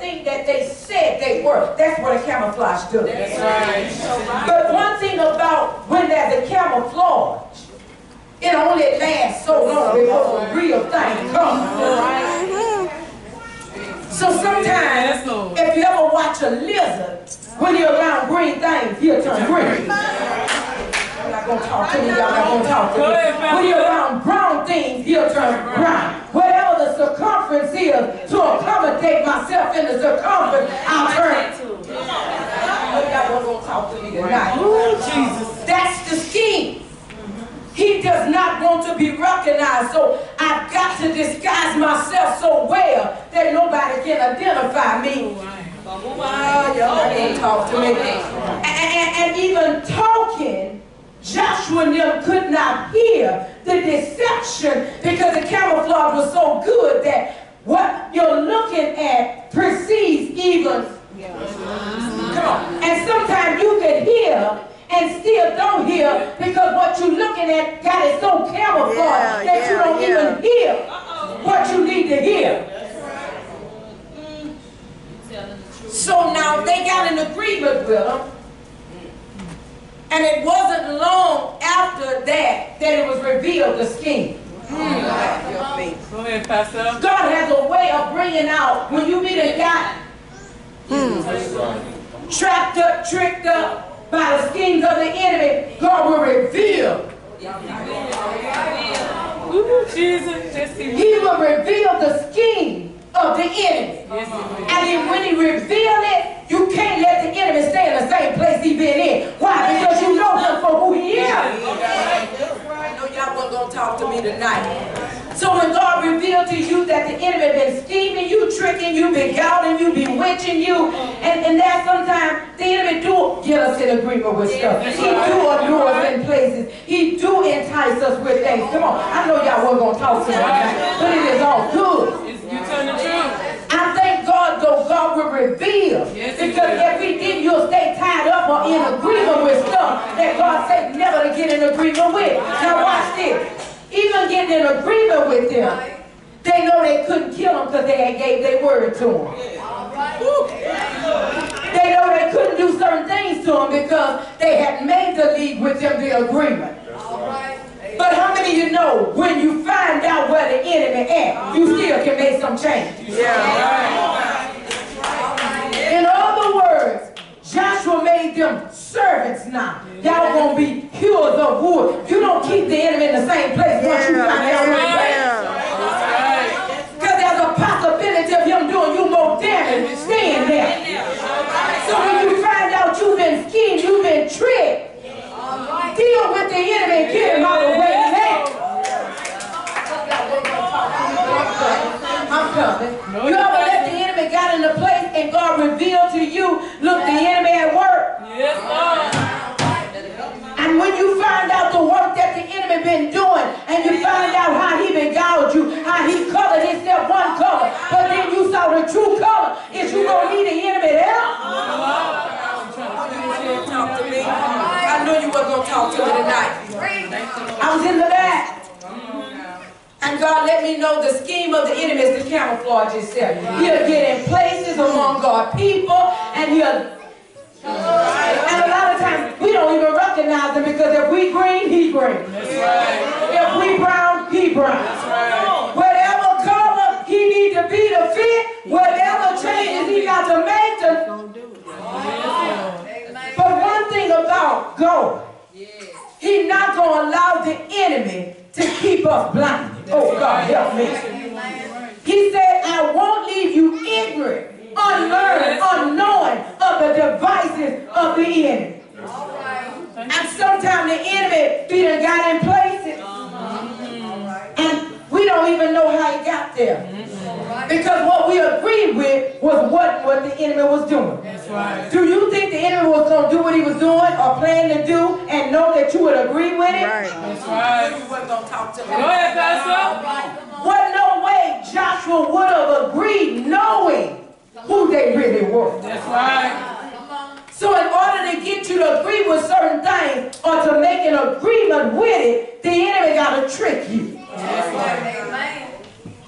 thing that they said they were. That's what a camouflage does. That's right. But one thing about when there's a camouflage, it only lasts so long before the real thing comes. So sometimes, if you ever watch a lizard, when you're around green things, he'll turn green. I'm not going to talk to me, y'all not going to talk to me. When you're around brown things, he'll turn brown. Whatever the circumference is, to accommodate myself in the circumference, I'll turn it. Y'all not going to talk to me tonight. Jesus. That's the scheme. He does not want to be recognized, so I've got to disguise myself so well that nobody can identify me. Y'all ain't talk to me. And even talking, Joshua and them could not hear the deception because the camouflage was so good that what you're looking at precedes even. Come on. And sometimes you can hear and still don't hear because what you're looking at got it so camouflaged that you don't even hear what you need to hear. So now they got an agreement with them, and it wasn't long after that it was revealed the scheme. Go ahead, Pastor. God has a way of bringing out when you meet a guy trapped up, tricked up by the schemes of the enemy, God will reveal. He will reveal the scheme of the enemy. And then when he reveals it, you can't let the enemy stay in the same place he's been in. Why? Because you know him for who he is. I know y'all wasn't going to talk to me tonight. So when God revealed to you that the enemy been scheming you, tricking you, beguiling you, bewitching you, and that sometimes the enemy do get us in agreement with stuff. He do allure us in places. He do entice us with things. Come on, I know y'all wasn't going to talk to me tonight, but it is all good. You tell the truth. I thank God, though, God will reveal. Because if we didn't, you'll stay tied up or in agreement with stuff that God said never to get in agreement with. Now watch this. Even getting in agreement with them, they know they couldn't kill him because they had gave their word to him. They know they couldn't do certain things to him because they had made the league with them, the agreement. But how many of you know when you find out where the enemy at, you still can make some changes? In other words, Joshua made them servants now. Y'all gonna be hewers of wood. You don't keep the enemy in the same place once you find out where he's at. Because there's a possibility of him doing you more damage staying there. So when you find out you've been schemed, you've been tricked, deal with the enemy and get him out of the way now. I'm coming. You ever let the enemy got in the place and God revealed to you, look, the enemy at work? Yes, Lord. And when you find out the work that the enemy been doing, and you find out how he beguiled you, how he colored himself one color, but then you saw the true color, is you gonna need the enemy there? Talk to me. I knew you weren't gonna talk to me tonight. I was in the back. And God let me know the scheme of the enemy is to camouflage himself. He'll get in places among God's people, and and a lot of times we don't even recognize him because if we green, he green. If we brown, he brown. Whatever color he needs to be to fit, whatever changes he got to make to. But one thing about God, he's not going to allow the enemy to keep us blind. Oh, God, help me. He said, I won't leave you ignorant, unlearned, unknowing of the devices of the enemy. And sometimes the enemy be done got in places, and we don't even know how he got there. Because what we agreed with was what the enemy was doing. Do you think the enemy was going to do what he was doing or plan to do and know that you would agree with it? That's right. You weren't going to talk to me. Go ahead, Pastor. What no way Joshua would have agreed knowing who they really were. That's right. So in order to get you to agree with certain things or to make an agreement with it, the enemy got to trick you. That's right.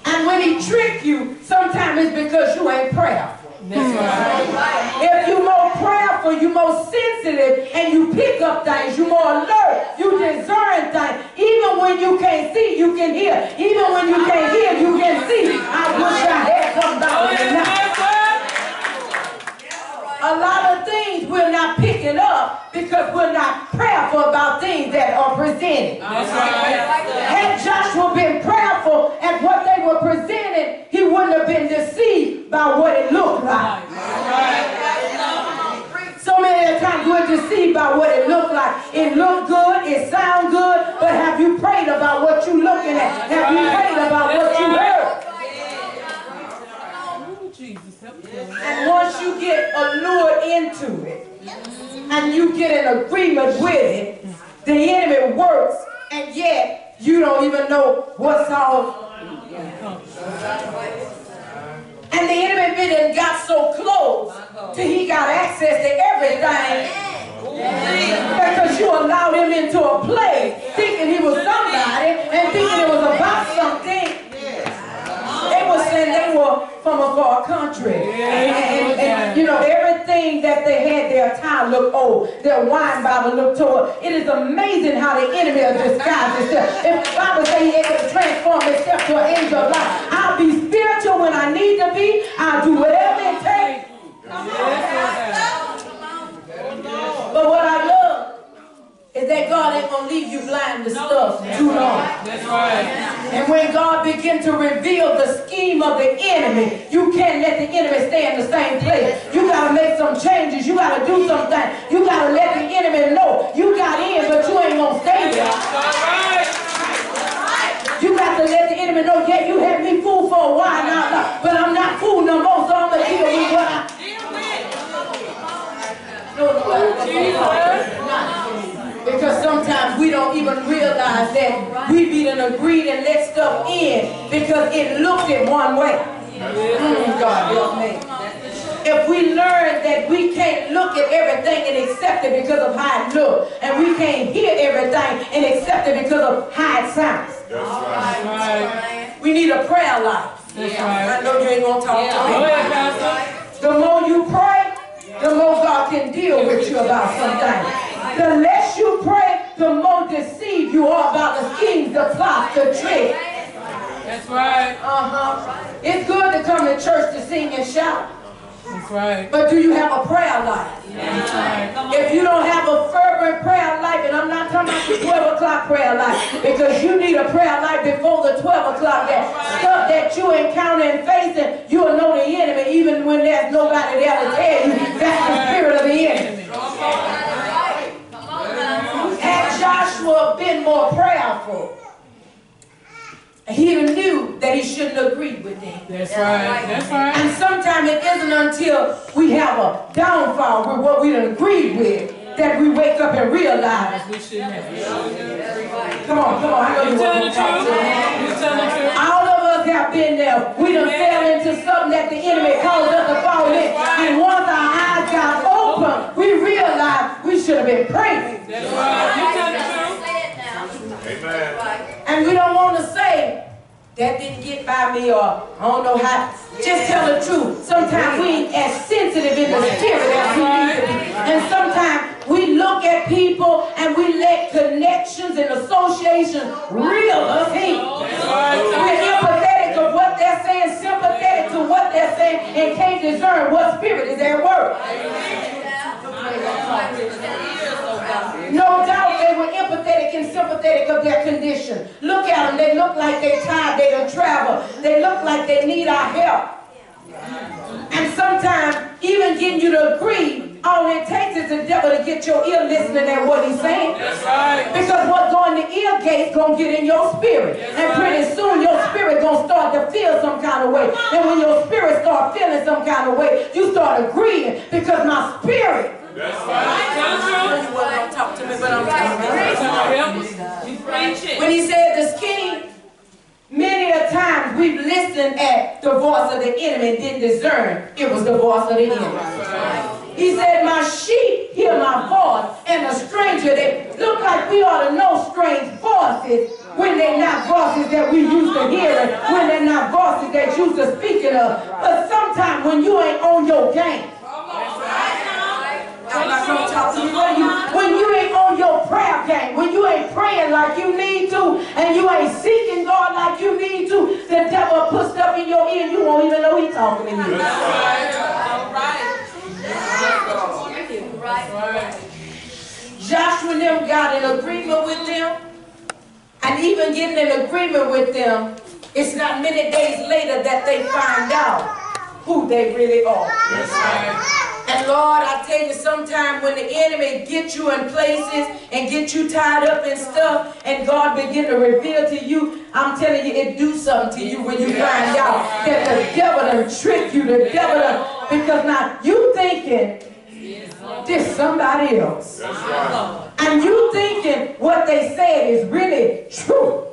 And when he trick you, sometimes it's because you ain't prayerful. That's right. If you're more prayerful, you're more sensitive, and you pick up things, you're more alert, you discern things. Even when you can't see, you can hear. Even when you can't hear, you can see. I wish I had somebody tonight. A lot of things we're not picking up because we're not prayerful about things that are presented. That's right. Had Joshua been prayerful at what they were presenting, he wouldn't have been deceived by what it looked like. So many times we're deceived by what it looked like. It looked good, it sounds good, but have you prayed about what you're looking at? Have you prayed about what you heard? And once you get allured into it, and you get in agreement with it, the enemy works, and yet you don't even know what's all. And the enemy been got so close till he got access to everything. Because you allowed him into a place thinking he was somebody and thinking it was about something. They were saying they were from a far country. And you know, everything that they had, their attire looked old, their wine bottle looked old. It is amazing how the enemy will disguise itself. If the Bible says he's able to transform himself to an angel of light, I'll be spiritual when I need to be. I'll do whatever it takes. But what I love is that God ain't going to leave you blind to stuff too long. That's right. And when God begins to reveal the scheme of the enemy, you can't let the enemy stay in the same place. You got to make some changes. You got to do something. You got to let the enemy know you got in, but you ain't going to stay there. You got to let the enemy know, yeah, you had me fooled for a while now, but I'm not fooled no more, so I'm going to deal with what I... Because sometimes we don't even realize that we be done agreed and let stuff in because it looked at one way. God help me. If we learn that we can't look at everything and accept it because of how it looks, and we can't hear everything and accept it because of how it sounds. That's right. We need a prayer life. That's right. I know you ain't gonna talk to me. Go ahead, Pastor. The more you pray, the more God can deal with you about something. The less you pray, the more deceived you are about the schemes, the plots, the tricks. That's right. It's good to come to church to sing and shout. That's right. But do you have a prayer life? That's right. If you don't have a fervent prayer life, and I'm not talking about the 12 o'clock prayer life, because you need a prayer life before the 12 o'clock, that stuff that you encounter and facing, you'll know the enemy even when there's nobody there to tell you. That's the spirit of the enemy. Had Joshua been more prayerful, he knew that he shouldn't agree with them. That's right. That's right. And sometimes it isn't until we have a downfall with what we done agreed with that we wake up and realize. We shouldn't have. Come on. I know you want to talk to me. All of us have been there. We done fell into something that the enemy caused us to fall in. And once our eyes got open, we realized we should have been praying. That's right. You tell the truth. Amen. And we don't want to say, that didn't get by me, or I don't know how. Just tell the truth. Sometimes we ain't as sensitive in the spirit as we need to be. And sometimes we look at people and we let connections and associations reel us in. We're empathetic of what they're saying, sympathetic to what they're saying, and can't discern what spirit is at work. No doubt they were empathetic and sympathetic of their condition. Look at them. They look like they're tired. They don't travel. They look like they need our help. And sometimes, even getting you to agree, all it takes is the devil to get your ear listening at what he's saying. That's right. Because what's going to ear gate's going to get in your spirit. And pretty soon your spirit going to start to feel some kind of way. And when your spirit start feeling some kind of way, you start agreeing because my spirit. That's right. You won't talk to me, but I'm telling you. When he said the scheme, many a times we've listened at the voice of the enemy and didn't discern it was the voice of the enemy. He said, my sheep hear my voice, and a stranger, they look like we ought to know strange voices when they're not voices that we used to hearing, when they're not voices that used to speaking of. But sometimes when you ain't on on your game. I'm not gonna talk to you. When you ain't on your prayer game, when you ain't praying like you need to, and you ain't seeking God like you need to, the devil put stuff in your ear, you won't even know he's talking to you. Joshua and them got an agreement with them, and even getting an agreement with them, it's not many days later that they find out who they really are. And Lord, I tell you, sometimes when the enemy gets you in places and get you tied up in stuff, and God begin to reveal to you, I'm telling you, it do something to you when you find out that the devil done tricked you, the devil done, because now you thinking this somebody else. And you thinking what they said is really true.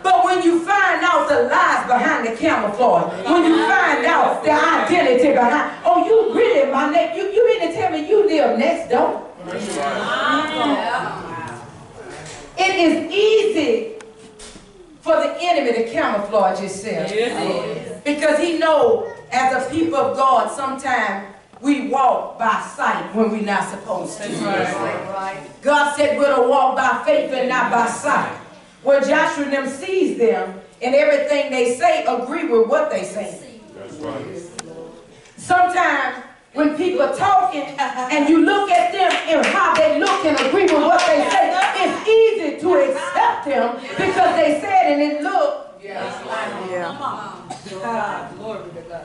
But when you find out the lies behind the camouflage, when you find out the identity behind, oh, you really my name, you really tell me you live next door. It is easy for the enemy to camouflage himself. Because he knows as a people of God, sometimes we walk by sight when we're not supposed to. God said we're to walk by faith and not by sight. Well, Joshua and them sees them, and everything they say agree with what they say. Sometimes when people are talking and you look at them and how they look and agree with what they say, it's easy to accept them because they said and it looked.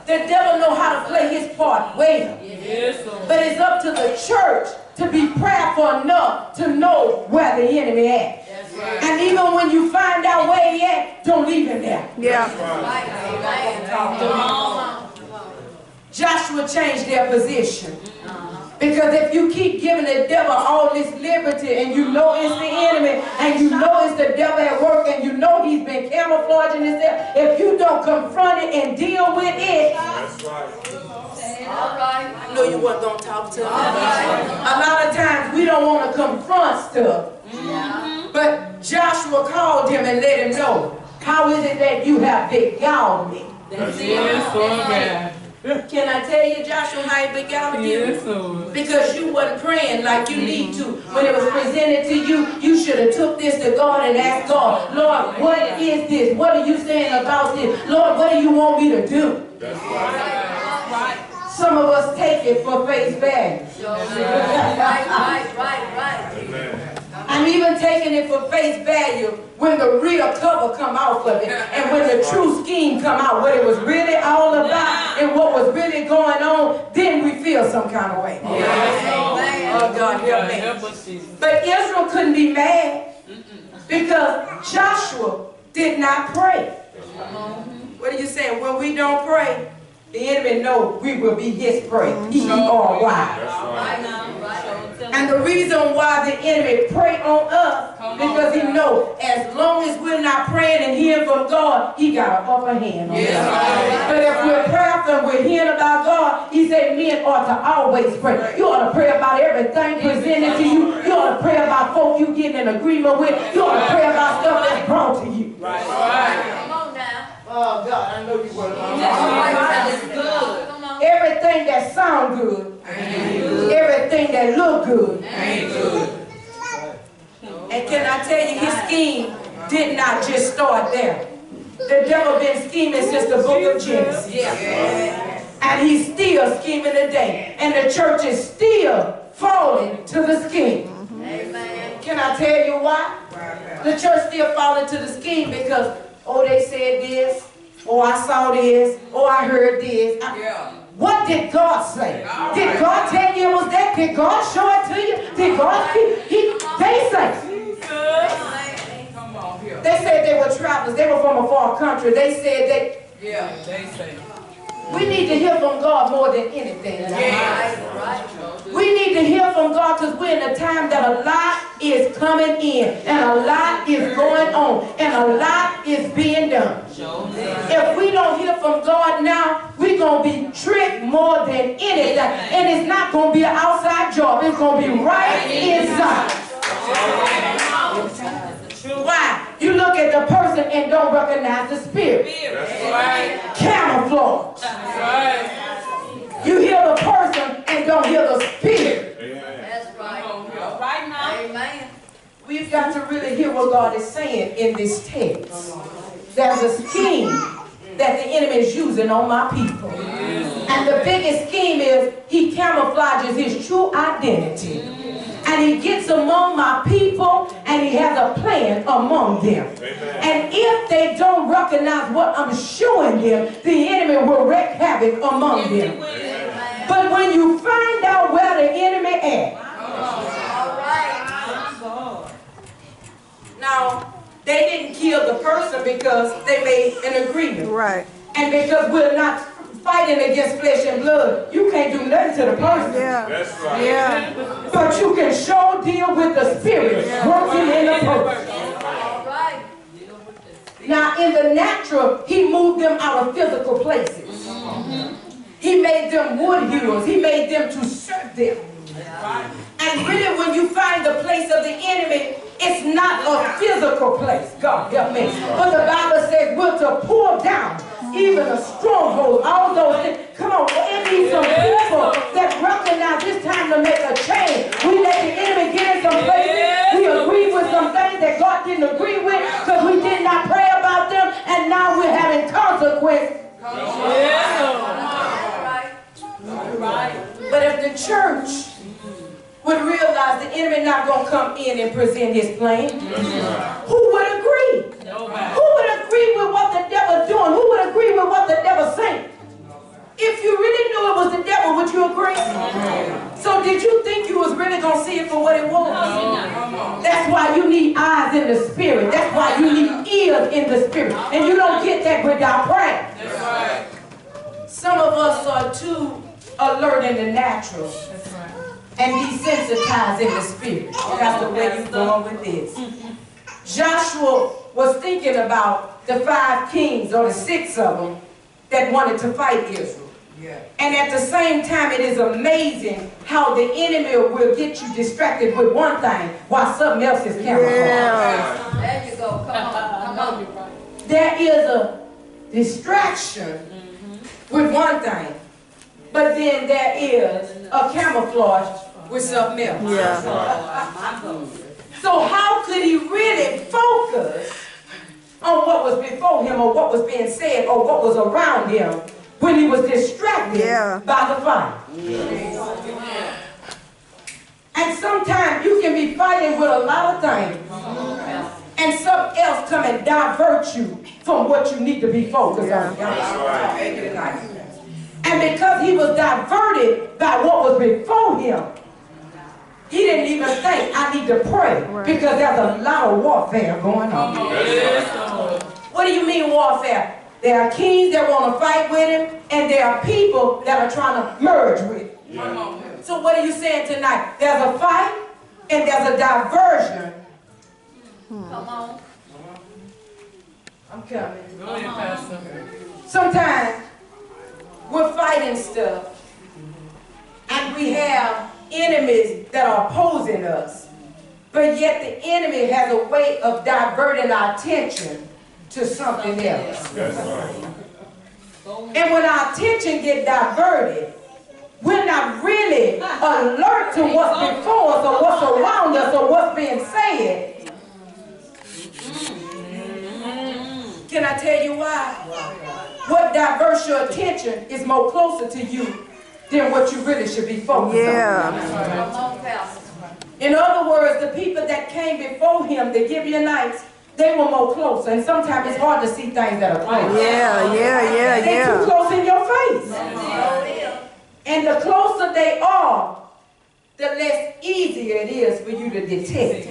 The devil know how to play his part well. But it's up to the church to be prayerful enough to know where the enemy at. And even when you find out where he at, don't leave him there. Joshua changed their position. Because if you keep giving the devil all this liberty and you know it's the enemy and you know it's the devil at work and you know he's been camouflaging himself, if you don't confront it and deal with it, I know you weren't going to talk to me. A lot of times we don't want to confront stuff. But Joshua called him and let him know, how is it that you have beguiled me? Can I tell you, Joshua, how he beguiled you? Because you wasn't praying like you need to. When it was presented to you, you should have took this to God and asked God, Lord, what is this? What are you saying about this? Lord, what do you want me to do? Some of us take it for face value. I'm even taking it for face value when the real cover come off of it and when the true scheme come out, what it was really all about and what was really going on, then we feel some kind of way. Oh, God, help me. But Israel couldn't be mad because Joshua did not pray. What are you saying? When we don't pray, the enemy knows we will be his prey. E-R-Y. And the reason why the enemy prey on us, because he knows as long as we're not praying and hearing from God, he got an upper hand on us. But if we're prayerful and we're hearing about God, he said men ought to always pray. You ought to pray about everything presented to you. You ought to pray about folk you get in agreement with. You ought to pray about stuff that's brought to you. Oh, God, I know you were. Everything that sound good, everything that look good, and can I tell you, his scheme did not just start there. The devil been scheming since the book of Genesis. And he's still scheming today. And the church is still falling to the scheme. Can I tell you why? The church still falling to the scheme because oh, they said this. Oh, I saw this. Oh, I heard this. What did God say? Did God tell you it was that? Did God show it to you? Did God? They say. They said they were travelers. They were from a far country. They said they. They say. We need to hear from God more than anything. We need to hear from God because we're in a time that a lot is coming in and a lot is going on and a lot is being done. If we don't hear from God now, we're going to be tricked more than anything. And it's not going to be an outside job. It's going to be right inside. Why? You look at the person and don't recognize the spirit. Camouflage. don't hear the Spirit. That's right. Right now. Amen. We've got to really hear what God is saying in this text. There's a scheme that the enemy is using on my people. And the biggest scheme is he camouflages his true identity. And he gets among my people and he has a plan among them. And if they don't recognize what I'm showing them, the enemy will wreak havoc among them. But when you find out where the enemy is, All right. now, they didn't kill the person because they made an agreement. Right. And because we're not fighting against flesh and blood, you can't do nothing to the person. Yeah. That's right. Yeah. But you can sure deal with the Spirit working in the person. All right. Now, in the natural, he moved them out of physical places. He made them wood hewers. He made them to serve them. And really, when you find the place of the enemy, it's not a physical place. God help me. But the Bible says we're to pull down even a stronghold. All those things. Come on, it needs some people that recognize it's time to make a change. We let the enemy get in some places. We agree with some things that God didn't agree with because we did not pray about them, and now we're having consequences. But if the church would realize the enemy not going to come in and present his plan, who would agree? Nobody. Who would agree with what the devil's doing? Who would agree with what the devil's saying? If you really knew it was the devil, would you agree? So did you think you was really going to see it for what it was? That's why you need eyes in the Spirit. That's why you need ears in the Spirit. And you don't get that without prayer. That's right. Some of us are too alert in the natural and desensitized in the Spirit. That's the way you're going with this. Joshua was thinking about the 5 kings, or the 6 of them, that wanted to fight Israel. And at the same time, it is amazing how the enemy will get you distracted with one thing while something else is camouflaged. Yeah. There you go. Come on. There is a distraction with one thing, but then there is a camouflage with something else. Yeah. So how could he really focus on what was before him, or what was being said, or what was around him, when he was distracted by the fight? And sometimes you can be fighting with a lot of things, and something else come and divert you from what you need to be focused on. And because he was diverted by what was before him, he didn't even think, I need to pray, because there's a lot of warfare going on. What do you mean warfare? There are kings that want to fight with him, and there are people that are trying to merge with him. So what are you saying tonight? There's a fight, and there's a diversion. Come on. I'm coming. Go ahead, Pastor. Sometimes we're fighting stuff, and we have enemies that are opposing us, but yet the enemy has a way of diverting our attention to something else. That's right. And when our attention gets diverted, we're not really alert to what's before us, or what's around us, or what's being said. Can I tell you why? What diverts your attention is more closer to you than what you really should be focused on. Come on, Pastor. In other words, the people that came before him, the Gibeonites, they were more closer. And sometimes it's hard to see things that are close. They're too close in your face. And the closer they are, the less easier it is for you to detect.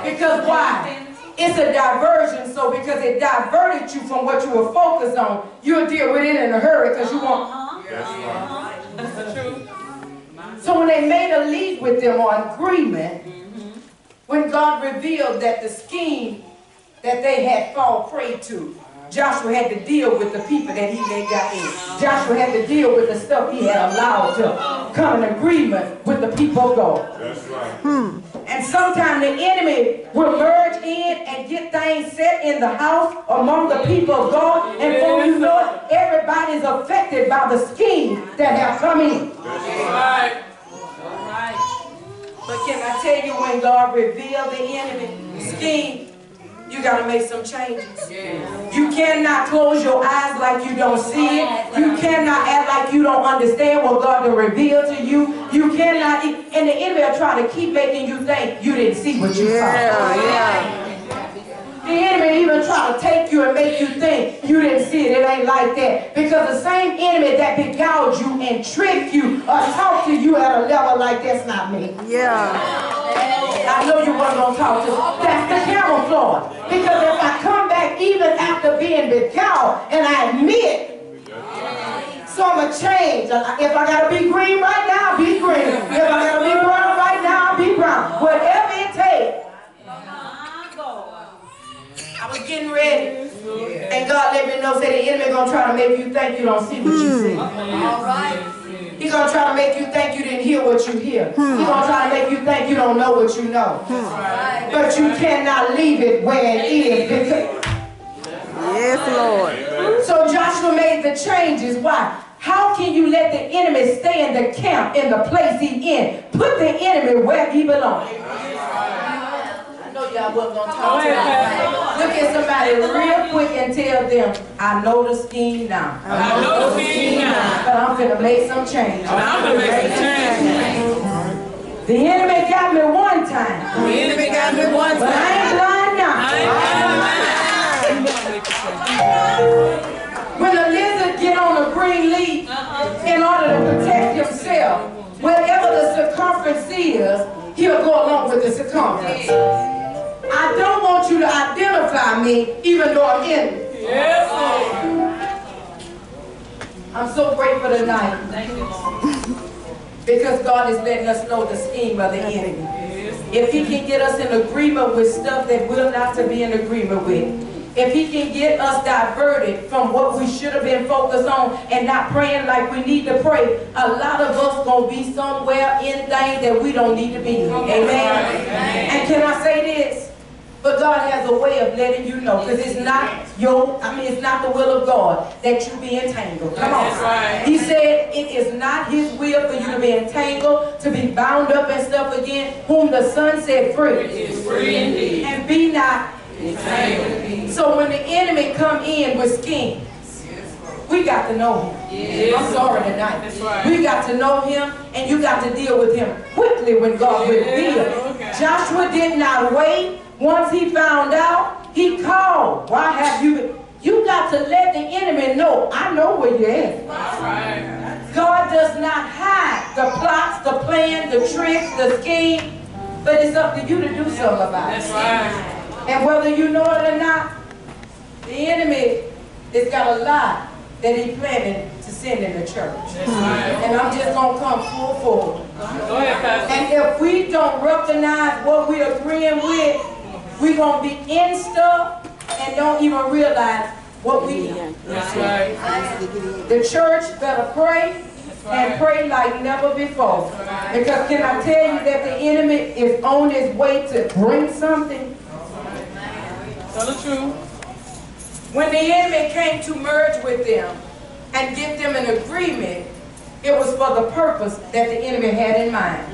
Because why? It's a diversion. So because it diverted you from what you were focused on, you'll deal with it in a hurry because you want. That's the truth. So when they made a league with them or agreement, when God revealed that the scheme that they had fall prey to Joshua had to deal with the people that he let got in. Joshua had to deal with the stuff he had allowed to come in agreement with the people of God. That's right. And sometimes the enemy will merge in and get things set in the house among the people of God. And before you know it, everybody's affected by the schemes that have come in. Right. But can I tell you, when God revealed the enemy scheme, you got to make some changes. You cannot close your eyes like you don't see it. You cannot act like you don't understand what God will reveal to you. You cannot, and the enemy will try to keep making you think you didn't see what you saw. The enemy even try to take you and make you think you didn't see it. It ain't like that. Because the same enemy that beguiled you and tricked you or talked to you at a level like that's not me. I know you wasn't going to talk to me. That's the camouflage. Because if I come back even after being beguiled and I admit, so I'm going to change. If I got to be green right now, I'll be green. If I got to be brown right now, I'll be brown. Whatever it takes. I was getting ready. And God let me know, say the enemy going to try to make you think you don't see what you see. All right. He's going to try to make you think you didn't hear what you hear. He's going to try to make you think you don't know what you know. But you cannot leave it where it is. Yes, Lord. So Joshua made the changes. Why? How can you let the enemy stay in the camp, in the place he's in? Put the enemy where he belongs. I know y'all wasn't going to talk to me. Look at somebody real quick and tell them, I know the scheme now. I know the scheme now. But I'm finna make some change. I'm going to make some change. The enemy got me one time. The enemy got me one But I ain't blind now. When the lizard get on a green leaf in order to protect himself, wherever the circumference is, he'll go along with the circumference. I don't want you to identify me even though I'm in it. Yes, I'm so grateful tonight. Thank you, Lord. Because God is letting us know the scheme of the enemy. If he can get us in agreement with stuff that we're not to be in agreement with, if he can get us diverted from what we should have been focused on and not praying like we need to pray, a lot of us going to be somewhere in things that we don't need to be. Amen? And can I say this? But God has a way of letting you know, because it's not it's not the will of God that you be entangled. Come on. Right. He said it is not his will for you to be entangled, to be bound up and stuff again. Whom the Son set free Is free indeed. and be not entangled. So when the enemy come in with schemes, we got to know him. Yes. I'm sorry tonight. That's right. We got to know him, and you got to deal with him quickly when God revealed. Okay. Joshua did not wait. Once he found out, he called. Why have you been? You got to let the enemy know, I know where you're at. Right. God does not hide the plots, the plans, the tricks, the scheme, but it's up to you to do something about it. That's right. And whether you know it or not, the enemy has got a lot that he's planning to send in the church. That's right. And I'm just going to come full forward. Go ahead, Pastor. And if we don't recognize what we're agreeing with, we're going to be in stuff and don't even realize what we do. That's right. The church better pray and pray like never before. Because can I tell you that the enemy is on his way to bring something? Tell the truth. When the enemy came to merge with them and get them in agreement, it was for the purpose that the enemy had in mind.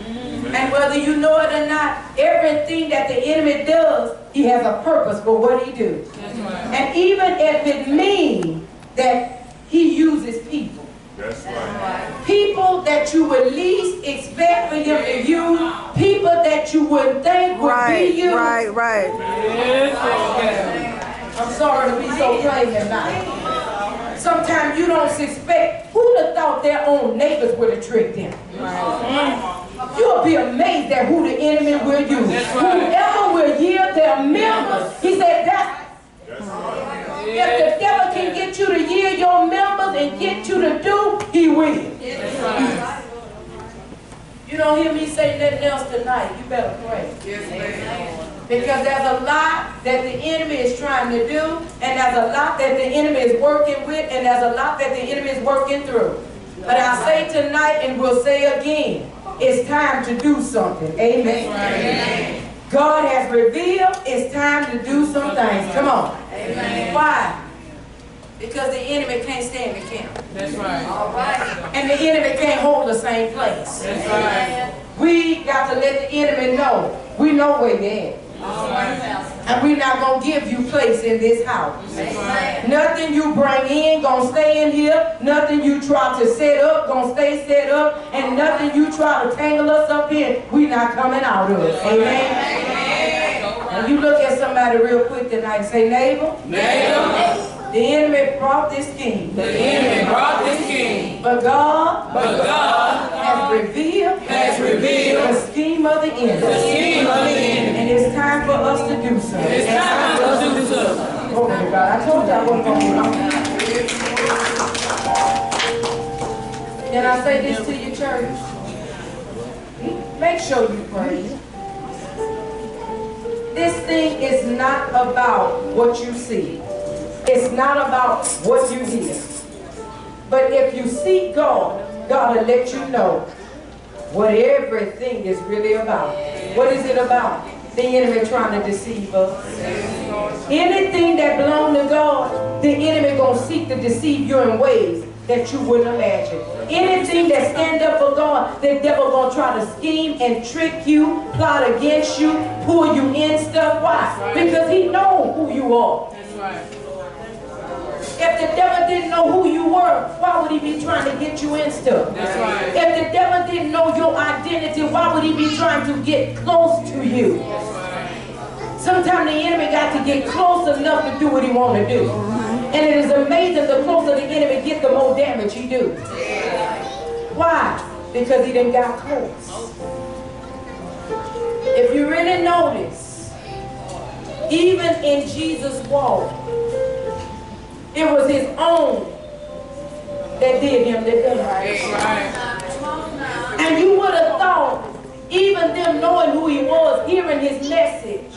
And whether you know it or not, everything that the enemy does, he has a purpose for what he do. That's right. And even if it means that he uses people. That's right. People that you would least expect for him to use, people that you wouldn't think would be used. Right. Yes, I'm sorry to be so plain tonight. Sometimes you don't suspect. Who'd have thought their own neighbors would have tricked them? You'll be amazed at who the enemy will use. That's right. Whoever will yield their members. He said that. If the devil can get you to yield your members and get you to do, he will. That's right. You don't hear me say nothing else tonight. You better pray. Yes, ma'am. Because there's a lot that the enemy is trying to do, and there's a lot that the enemy is working with, and there's a lot that the enemy is working through. But I say tonight, and we'll say again, it's time to do something. Amen. Amen. God has revealed it's time to do some things. Come on. Amen. Why? Because the enemy can't stay in the camp. That's right. All right. And the enemy can't hold the same place. That's right. We got to let the enemy know we know where you're at. All right. And we're not going to give you place in this house. Amen. Nothing you bring in going to stay in here. Nothing you try to set up going to stay set up. And nothing you try to tangle us up in, we're not coming out of it. Amen. And you look at somebody real quick tonight and say, neighbor, the enemy brought this scheme. The enemy brought this king. But God God has revealed the scheme of the enemy. the scheme of the enemy. And it's time for us to do something. It's time for us to do something. Glory to God. I told you I wasn't going to be long. Can I say this to your church? Make sure you pray. This thing is not about what you see. It's not about what you hear. But if you seek God, God will let you know what everything is really about. What is it about? The enemy trying to deceive us. Anything that belongs to God, the enemy going to seek to deceive you in ways that you wouldn't imagine. Anything that stand up for God, the devil going to try to scheme and trick you, plot against you, pull you in stuff. Why? Because he knows who you are. That's right. If the devil didn't know who you were, why would he be trying to get you in stuff? That's right. If the devil didn't know your identity, why would he be trying to get close to you? That's right. Sometimes the enemy got to get close enough to do what he want to do. And it is amazing, the closer the enemy gets, the more damage he do. Why? Because he done got close. If you really notice, even in Jesus' walk, it was his own that did him the good. That's right. Come on now. And you would have thought, even them knowing who he was, hearing his message,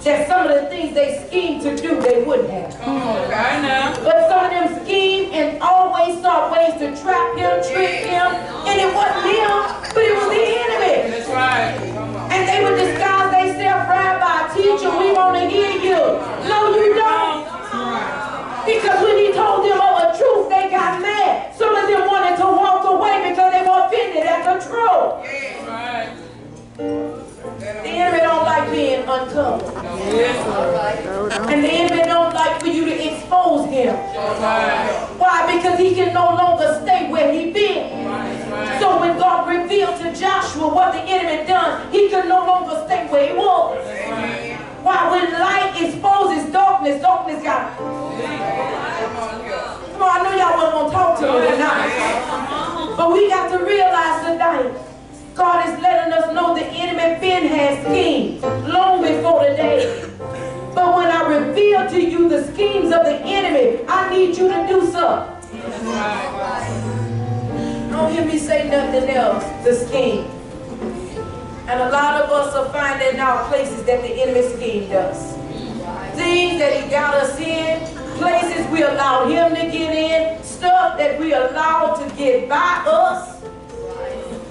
that some of the things they schemed to do, they wouldn't have. Come on, right now. But some of them schemed and always sought ways to trap him, trick him, and it wasn't him, but it was the enemy. That's right. And they would disguise themselves, rabbi, teacher, we want to hear you. No, you don't. Because when he told them of the truth, they got mad. Some of them wanted to walk away because they were offended at the truth. That's right. The enemy don't like being uncovered. Yes, All Lord. right. And the enemy don't like for you to expose him. That's right. Why? Because he can no longer stay where he been. That's right. So when God revealed to Joshua what the enemy done, he could no longer stay where he was. That's right. Why? When light exposes darkness, darkness got... Come on, I know y'all wasn't going to talk to me tonight. But we got to realize tonight, God is letting us know the enemy been has schemes long before the day. But when I reveal to you the schemes of the enemy, I need you to do something. That's right. Don't hear me say nothing else, the scheme. And a lot of us are finding out places that the enemy schemed us. Things that he got us in, places we allowed him to get in, stuff that we allowed to get by us.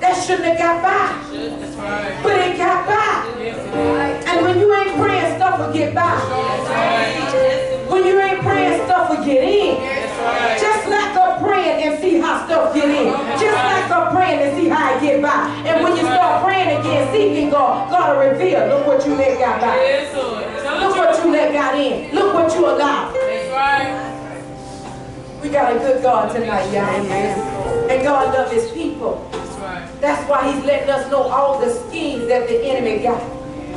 That shouldn't have got by. That's right. But it got by. Yes, it is. And when you ain't praying, stuff will get by. That's right. When you ain't praying, stuff will get in. That's right. Just like up praying and see how stuff get in. Just like up praying and see how it get by. And when you start praying again, seeking God, God will reveal, look what you let got by. Yes, Lord. Look what you let got in. Look what you allowed. That's right. We got a good God tonight, y'all. And God loves his people. That's right. That's why he's letting us know all the schemes that the enemy got.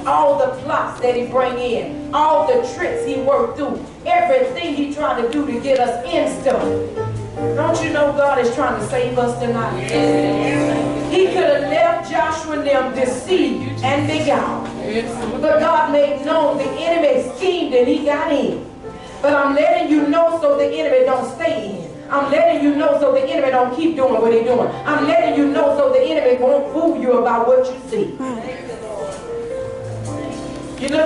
All the plots that he bring in. All the tricks he worked through. Everything he tried to do to get us in stuff. Don't you know God is trying to save us tonight? He could have left Joshua and them deceived and beguiled. But God made known the enemy schemed and he got in. But I'm letting you know so the enemy don't stay in. I'm letting you know so the enemy don't keep doing what he's doing. I'm letting you know so the enemy won't fool you about what you see. You know